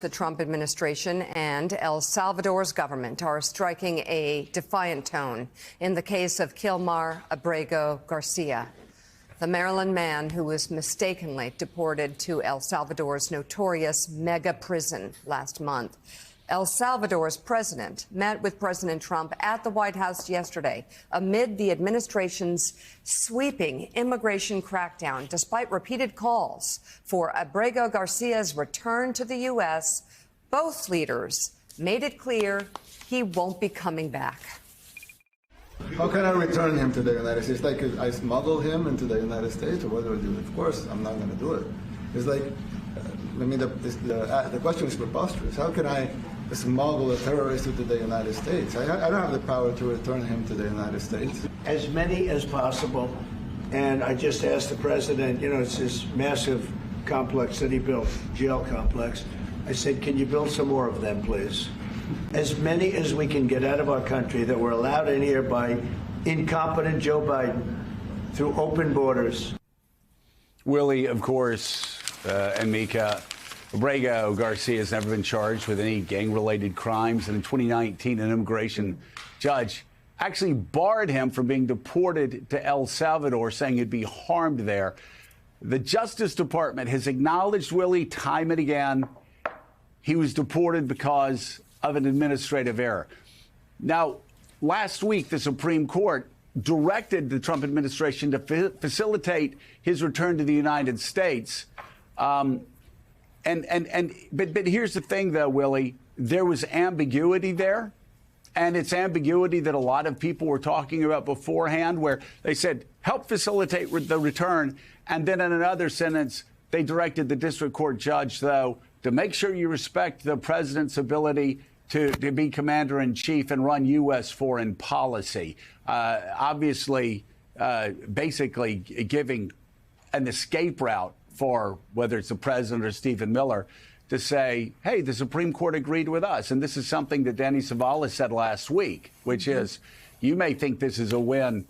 The Trump administration and El Salvador's government are striking a defiant tone in the case of Kilmar Abrego Garcia, the Maryland man who was mistakenly deported to El Salvador's notorious mega prison last month. El Salvador's president met with President Trump at the White House yesterday amid the administration's sweeping immigration crackdown, despite repeated calls for Abrego Garcia's return to the U.S. Both leaders made it clear he won't be coming back. How can I return him to the United States? Like I smuggle him into the United States, or what do I do? Of course, I'm not going to do it. It's like, the question is preposterous. How can I smuggle a terrorist into the United States? I don't have the power to return him to the United States. As many as possible. And I just asked the president, it's this massive complex that he built, jail complex. I said, can you build some more of them, please? As many as we can get out of our country that were allowed in here by incompetent Joe Biden through open borders. Willie, of course, and Mika, Abrego Garcia has never been charged with any gang-related crimes. And in 2019, an immigration judge actually barred him from being deported to El Salvador, saying he'd be harmed there. The Justice Department has acknowledged, Willie, time and again, he was deported because of an administrative error. Now, last week, the Supreme Court directed the Trump administration to facilitate his return to the United States. But here's the thing, though, Willie, there was ambiguity there. And it's ambiguity that a lot of people were talking about beforehand, where they said, help facilitate the return. And then in another sentence, they directed the district court judge, though, to make sure you respect the president's ability to be commander in chief and run U.S. foreign policy. Obviously, basically giving an escape route for whether it's the president or Stephen Miller to say, hey, the Supreme Court agreed with us. And this is something that Danny Zavala said last week, which is, you may think this is a win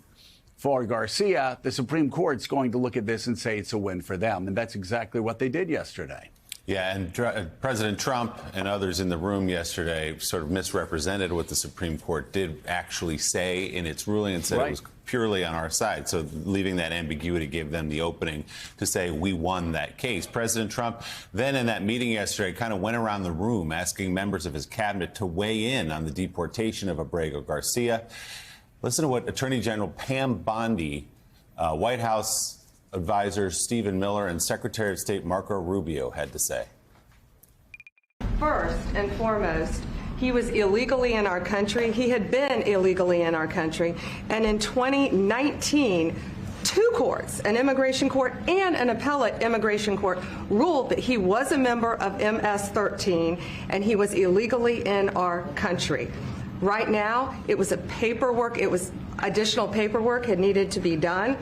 for Garcia. The Supreme Court's going to look at this and say it's a win for them. And that's exactly what they did yesterday. Yeah, and President Trump and others in the room yesterday sort of misrepresented what the Supreme Court did actually say in its ruling and said it was purely on our side. So leaving that ambiguity gave them the opening to say we won that case. President Trump then in that meeting yesterday kind of went around the room asking members of his cabinet to weigh in on the deportation of Abrego Garcia. Listen to what Attorney General Pam Bondi, White House advisor Stephen Miller, and Secretary of State Marco Rubio had to say. First and foremost, he was illegally in our country. He had been illegally in our country. And in 2019, two courts, an immigration court and an appellate immigration court, ruled that he was a member of MS-13 and he was illegally in our country. Right now, it was additional paperwork had needed to be done.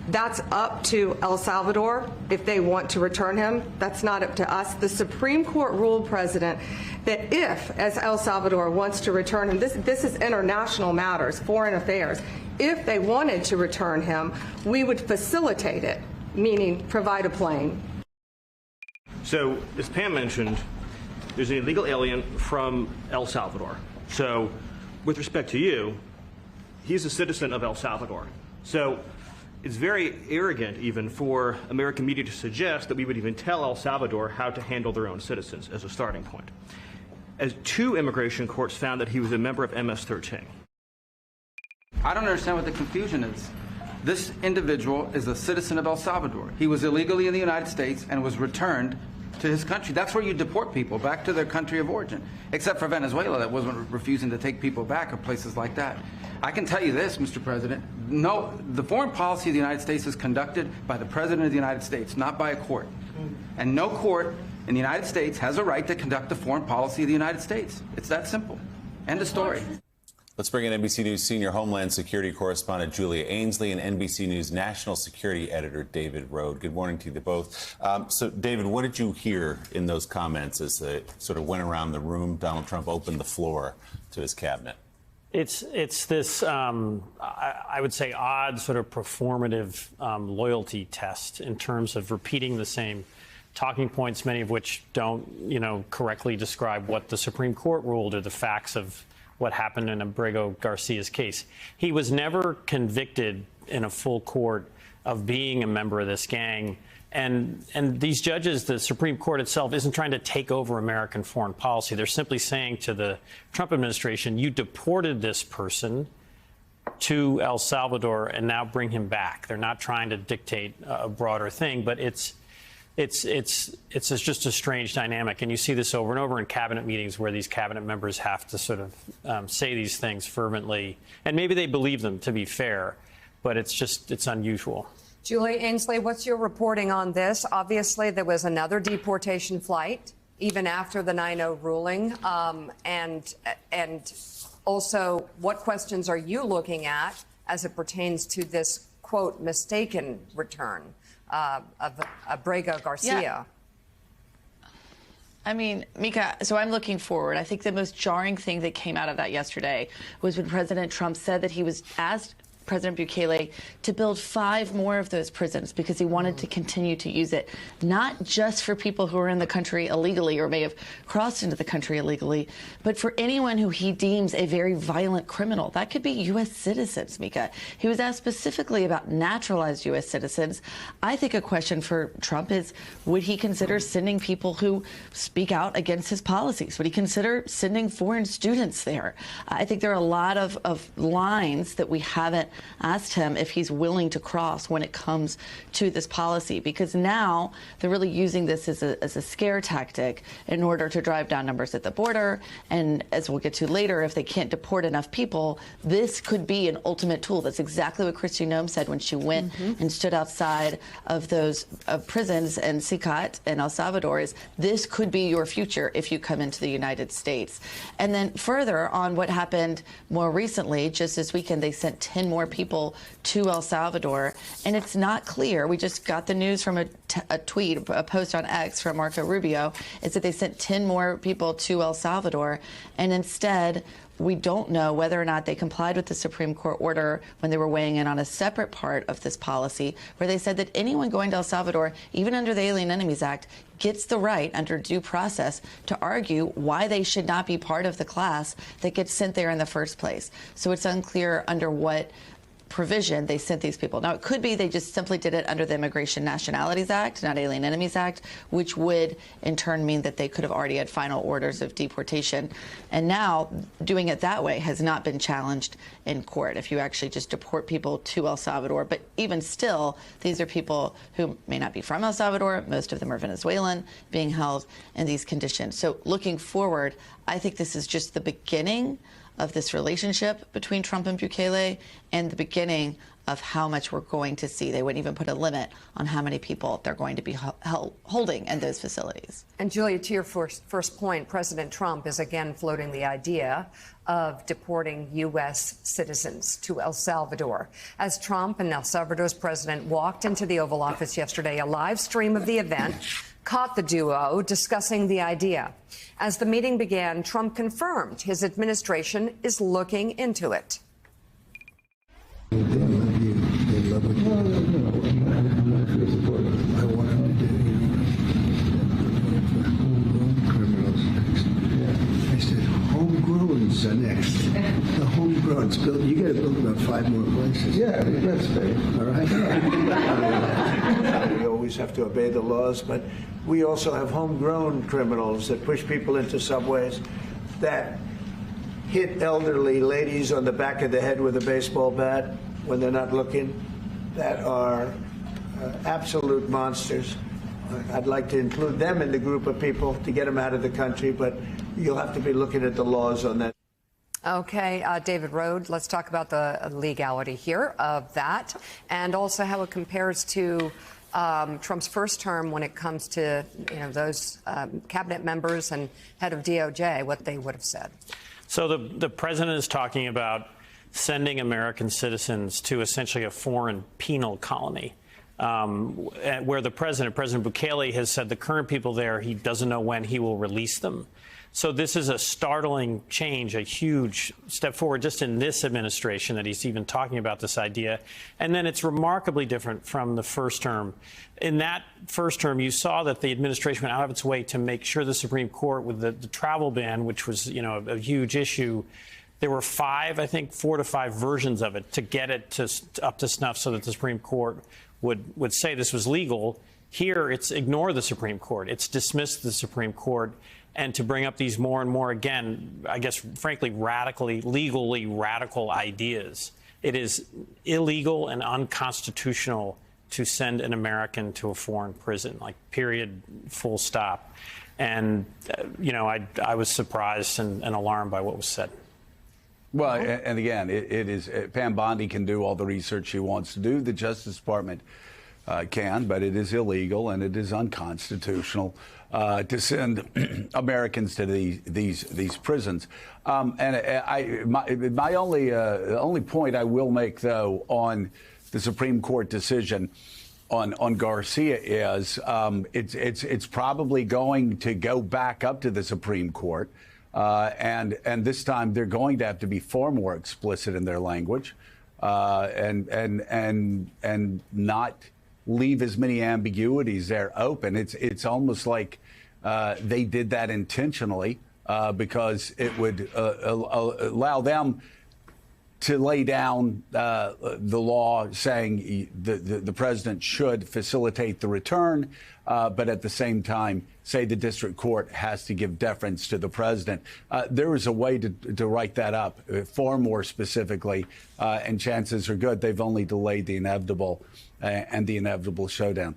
That's up to El Salvador if they want to return him. That's not up to us. The Supreme Court ruled, President, that if, as El Salvador wants to return him, this is international matters, foreign affairs, if they wanted to return him, we would facilitate it, meaning provide a plane. So, as Pam mentioned, there's an illegal alien from El Salvador. So, with respect to you, he's a citizen of El Salvador. So, it's very arrogant even for American media to suggest that we would even tell El Salvador how to handle their own citizens as a starting point. As two immigration courts found that he was a member of MS-13. I don't understand what the confusion is. This individual is a citizen of El Salvador. He was illegally in the United States and was returned to his country. That's where you deport people, back to their country of origin, except for Venezuela that wasn't refusing to take people back, or places like that. I can tell you this, Mr. President, no, the foreign policy of the United States is conducted by the President of the United States, not by a court. And no court in the United States has a right to conduct the foreign policy of the United States. It's that simple. End of story. Let's bring in NBC News senior Homeland Security correspondent Julia Ainsley and NBC News national security editor David Rode. Good morning to you both. So, David, what did you hear in those comments as they sort of went around the room? Donald Trump opened the floor to his cabinet. It's this, I would say, odd sort of performative loyalty test in terms of repeating the same talking points, many of which don't, correctly describe what the Supreme Court ruled or the facts of what happened in Abrego Garcia's case. He was never convicted in a full court of being a member of this gang. And these judges, the Supreme Court itself, isn't trying to take over American foreign policy. They're simply saying to the Trump administration, you deported this person to El Salvador and now bring him back. They're not trying to dictate a broader thing, but it's just a strange dynamic. And you see this over and over in cabinet meetings where these cabinet members have to sort of say these things fervently. And maybe they believe them, to be fair, but it's unusual. Julie Ainsley, what's your reporting on this? Obviously, there was another deportation flight, even after the 9-0 ruling. And also, what questions are you looking at as it pertains to this, quote, mistaken return of Abrego Garcia? Yeah. I mean, Mika, so I'm looking forward. I think the most jarring thing that came out of that yesterday was when President Trump said that he was asked President Bukele to build 5 more of those prisons because he wanted to continue to use it, not just for people who are in the country illegally or may have crossed into the country illegally, but for anyone who he deems a very violent criminal. That could be U.S. citizens, Mika. He was asked specifically about naturalized U.S. citizens. I think a question for Trump is, would he consider sending people who speak out against his policies? Would he consider sending foreign students there? I think there are a lot of lines that we haven't asked him if he's willing to cross when it comes to this policy, because now they're really using this as a scare tactic in order to drive down numbers at the border. And as we'll get to later, if they can't deport enough people, this could be an ultimate tool. That's exactly what Kristi Noem said when she went and stood outside of those prisons in CICAT and El Salvador, is this could be your future if you come into the United States. And then further on what happened more recently, just this weekend, they sent 10 more people to El Salvador, and it's not clear. We just got the news from a tweet, a post on X from Marco Rubio. It's that they sent 10 more people to El Salvador, and instead we don't know whether or not they complied with the Supreme Court order when they were weighing in on a separate part of this policy, where they said that anyone going to El Salvador, even under the Alien Enemies Act, gets the right under due process to argue why they should not be part of the class that gets sent there in the first place. So it's unclear under what provision they sent these people. Now, it could be they just simply did it under the Immigration Nationalities Act, not Alien Enemies Act, which would in turn mean that they could have already had final orders of deportation. And now doing it that way has not been challenged in court if you actually just deport people to El Salvador. But even still, these are people who may not be from El Salvador. Most of them are Venezuelan, being held in these conditions. So looking forward, I think this is just the beginning of this relationship between Trump and Bukele and the beginning of how much we're going to see. They wouldn't even put a limit on how many people they're going to be holding in those facilities. And Julia, to your first point, President Trump is again floating the idea of deporting U.S. citizens to El Salvador. As Trump and El Salvador's president walked into the Oval Office yesterday, a live stream of the event caught the duo discussing the idea. As the meeting began, Trump confirmed his administration is looking into it. Homegrowns are next. The homegrowns. You got to build about 5 more places. Yeah, that's fair. All right. We always have to obey the laws, but we also have homegrown criminals that push people into subways, that hit elderly ladies on the back of the head with a baseball bat when they're not looking, that are absolute monsters. I'd like to include them in the group of people to get them out of the country, but you'll have to be looking at the laws on that. Okay, David Rohde, let's talk about the legality here of that and also how it compares to Trump's first term when it comes to those cabinet members and head of DOJ, what they would have said. So the president is talking about sending American citizens to essentially a foreign penal colony. Where President Bukele has said the current people there, he doesn't know when he will release them. So this is a startling change, a huge step forward just in this administration that he's even talking about this idea. And then it's remarkably different from the first term. In that first term, you saw that the administration went out of its way to make sure the Supreme Court, with the travel ban, which was, a huge issue, there were 4 to 5 versions of it to get it up to snuff so that the Supreme Court would say this was legal. Here, it's ignore the Supreme Court. It's dismiss the Supreme Court. And to bring up these more and more, again, I guess, frankly, legally radical ideas. It is illegal and unconstitutional to send an American to a foreign prison, like, period, full stop. And, I was surprised and alarmed by what was said. Well, and again, it is Pam Bondi can do all the research she wants to do. The Justice Department can, but it is illegal and it is unconstitutional to send Americans to these prisons. My only point I will make, though, on the Supreme Court decision on Garcia is it's probably going to go back up to the Supreme Court. And this time they're going to have to be far more explicit in their language, and not leave as many ambiguities there open. It's almost like they did that intentionally because it would allow them to lay down the law saying the president should facilitate the return, but at the same time say the district court has to give deference to the president. There is a way to write that up far more specifically, and chances are good they've only delayed the inevitable and the inevitable showdown.